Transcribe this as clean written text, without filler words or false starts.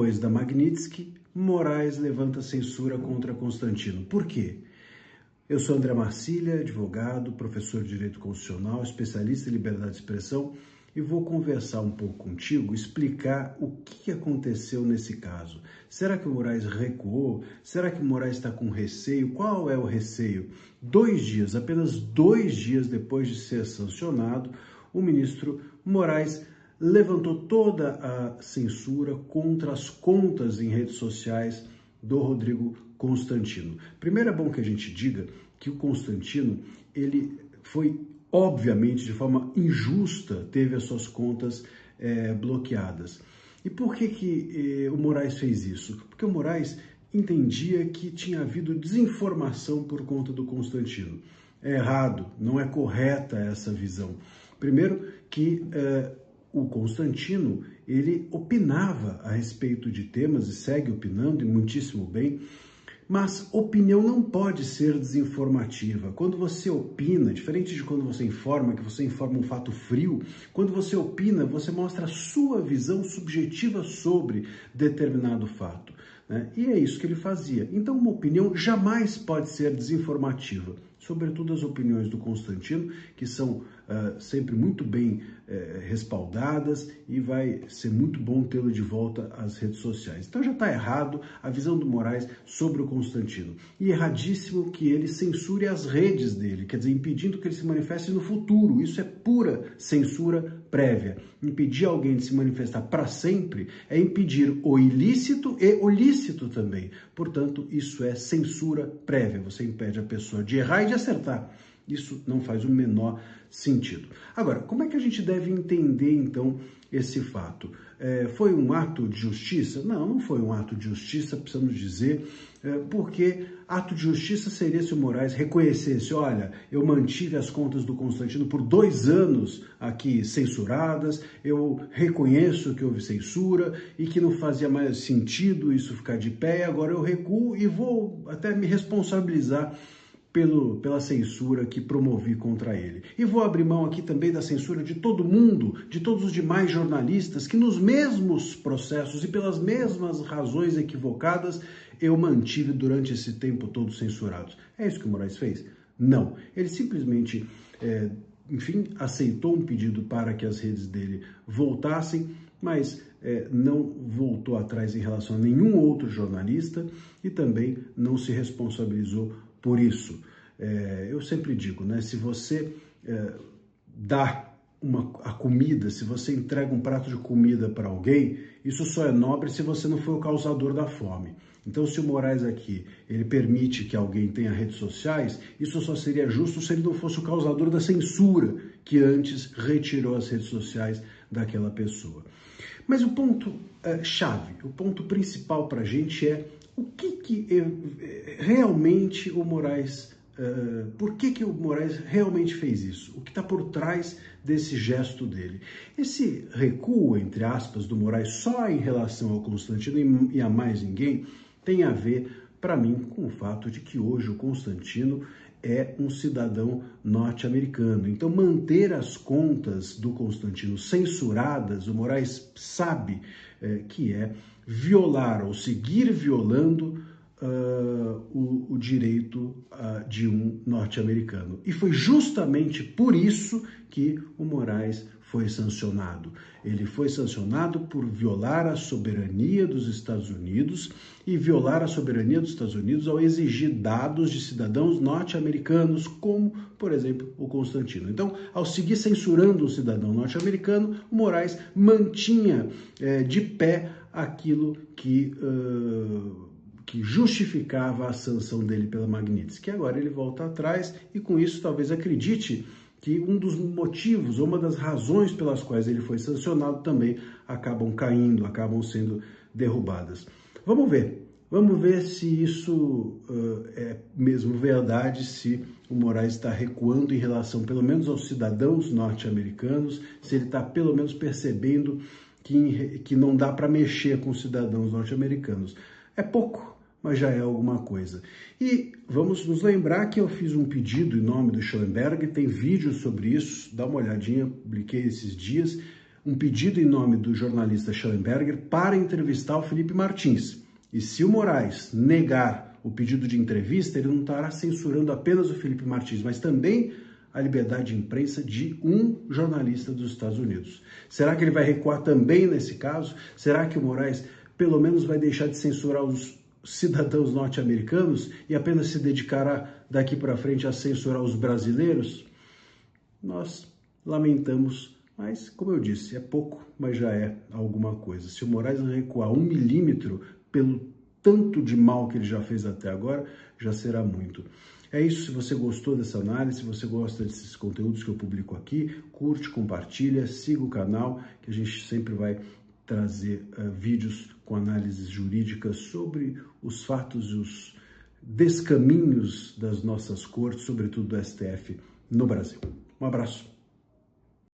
Depois da Magnitsky, Moraes levanta censura contra Constantino. Por quê? Eu sou André Marcília, advogado, professor de Direito Constitucional, especialista em liberdade de expressão e vou conversar um pouco contigo, explicar o que aconteceu nesse caso. Será que o Moraes recuou? Será que o Moraes está com receio? Qual é o receio? Apenas 2 dias depois de ser sancionado, o ministro Moraes levantou toda a censura contra as contas em redes sociais do Rodrigo Constantino. Primeiro é bom que a gente diga que o Constantino, ele foi, obviamente, de forma injusta, teve as suas contas bloqueadas. E por que o Moraes fez isso? Porque o Moraes entendia que tinha havido desinformação por conta do Constantino. É errado, não é correta essa visão. Primeiro que o Constantino, ele opinava a respeito de temas e segue opinando e muitíssimo bem, mas opinião não pode ser desinformativa. Quando você opina, diferente de quando você informa, que você informa um fato frio, quando você opina, você mostra a sua visão subjetiva sobre determinado fato, né? E é isso que ele fazia. Então, uma opinião jamais pode ser desinformativa, sobretudo as opiniões do Constantino, que são sempre muito bem respaldadas e vai ser muito bom tê-lo de volta às redes sociais. Então já está errado a visão do Moraes sobre o Constantino. E erradíssimo que ele censure as redes dele, quer dizer, impedindo que ele se manifeste no futuro. Isso é pura censura prévia. Impedir alguém de se manifestar para sempre é impedir o ilícito e o lícito também. Portanto, isso é censura prévia. Você impede a pessoa de errar e de acertar. Isso não faz o menor sentido. Agora, como é que a gente deve entender, então, esse fato? Foi um ato de justiça? Não, não foi um ato de justiça, precisamos dizer, porque ato de justiça seria se o Moraes reconhecesse, olha, eu mantive as contas do Constantino por 2 anos aqui censuradas, eu reconheço que houve censura e que não fazia mais sentido isso ficar de pé, agora eu recuo e vou até me responsabilizar pela censura que promovi contra ele. E vou abrir mão aqui também da censura de todo mundo, de todos os demais jornalistas que nos mesmos processos e pelas mesmas razões equivocadas eu mantive durante esse tempo todo censurados. É isso que o Moraes fez? Não. Ele simplesmente, aceitou um pedido para que as redes dele voltassem, mas não voltou atrás em relação a nenhum outro jornalista e também não se responsabilizou por isso. Eu sempre digo, né, se você dá a comida, se você entrega um prato de comida para alguém, isso só é nobre se você não foi o causador da fome. Então, se o Moraes aqui, ele permite que alguém tenha redes sociais, isso só seria justo se ele não fosse o causador da censura que antes retirou as redes sociais daquela pessoa. Mas o ponto chave, o ponto principal para a gente é o que realmente o Moraes, por que o Moraes realmente fez isso? O que está por trás desse gesto dele? Esse recuo, entre aspas, do Moraes só em relação ao Constantino e a mais ninguém, tem a ver, para mim, com o fato de que hoje o Constantino é um cidadão norte-americano. Então, manter as contas do Constantino censuradas, o Moraes sabe que é violar ou seguir violando o direito de um norte-americano. E foi justamente por isso que o Moraes foi sancionado. Ele foi sancionado por violar a soberania dos Estados Unidos e violar a soberania dos Estados Unidos ao exigir dados de cidadãos norte-americanos, como, por exemplo, o Constantino. Então, ao seguir censurando um cidadão norte-americano, o Moraes mantinha de pé aquilo que justificava a sanção dele pela Magnitsky. Agora ele volta atrás e com isso talvez acredite que um dos motivos, ou uma das razões pelas quais ele foi sancionado também acabam caindo, acabam sendo derrubadas. Vamos ver se isso é mesmo verdade, se o Moraes está recuando em relação pelo menos aos cidadãos norte-americanos, se ele está pelo menos percebendo que não dá para mexer com os cidadãos norte-americanos. É pouco, mas já é alguma coisa. E vamos nos lembrar que eu fiz um pedido em nome do Schellenberg, tem vídeo sobre isso, dá uma olhadinha, publiquei esses dias, um pedido em nome do jornalista Schellenberger para entrevistar o Felipe Martins. E se o Moraes negar o pedido de entrevista, ele não estará censurando apenas o Felipe Martins, mas também a liberdade de imprensa de um jornalista dos Estados Unidos. Será que ele vai recuar também nesse caso? Será que o Moraes pelo menos vai deixar de censurar os cidadãos norte-americanos e apenas se dedicará daqui para frente a censurar os brasileiros? Nós lamentamos, mas como eu disse, é pouco, mas já é alguma coisa. Se o Moraes não recuar 1 milímetro pelo tanto de mal que ele já fez até agora, já será muito. É isso. Se você gostou dessa análise, se você gosta desses conteúdos que eu publico aqui, curte, compartilha, siga o canal, que a gente sempre vai trazer vídeos com análises jurídicas sobre os fatos e os descaminhos das nossas cortes, sobretudo do STF no Brasil. Um abraço.